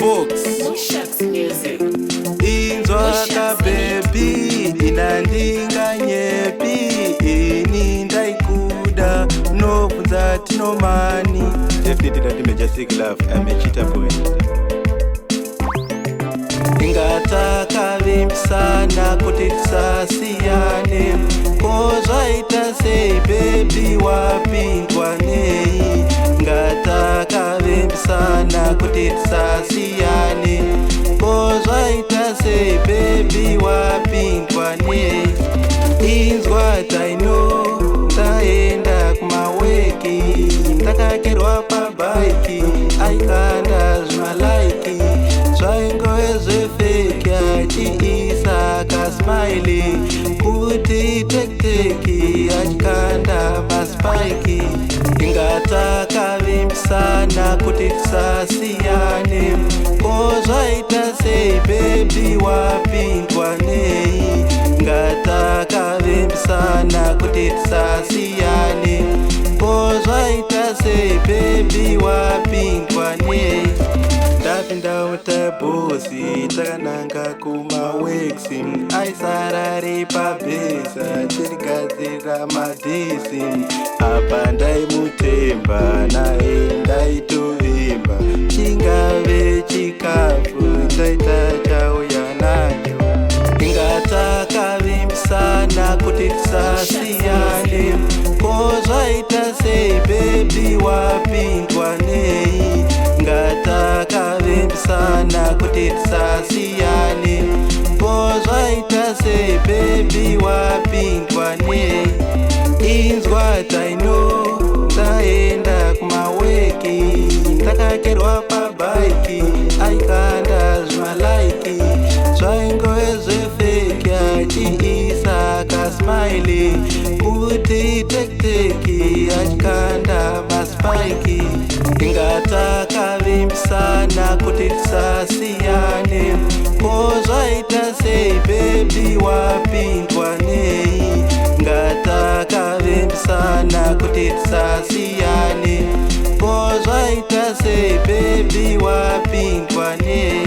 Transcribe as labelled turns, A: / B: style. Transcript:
A: Fox inzwaka baby inandinga nyepi ini ndaikuda nobvunza tinomani definitely not majestic love I'm a cheater boy ingatakavimbisana kuti tisasiyane kozvaita sei baby wapindwa nei ingatakavimbisana kuti tisasiyane kozvaita sei baby wapindwa nei inzwa taino taenda kumaweki takakerwa pabhaiki aikanda zvimalaiki zvaingove zvefeki achiisa kasmaili kuti tekiteki achikanda paspaiki ingatakavimbisana kuti tisasiyane kozvaita sei baby wapindwa nei ingatakavimbisana kuti tisasiyane kozvaita sei baby wapindwa nei ndapinda mutabhosi takananga kumaweksi aisarari pabhesa tirigadzira madhisi apa ndaimutemba naye ndaitovimba chingave chikafu taita chauya nacho ingatakavimbisana kuti tisasiyane kozvaita sei baby wapindwa nei ingatakavimbisana kuti tisasiyane kozvaita sei baby wapindwa nei inzwa taino taenda kumaweki takakerwa pabhaiki aikanda zvimalaiki zvaingove zvefeki achiisa kasmaili kuti tekiteki achikanda maspaiki ingatakavimbisana kuti tisasiyane kozvaita sei baby wapindwa nei ingatakavimbisana kuti tisasiyane kozvaita sei baby wapindwa nei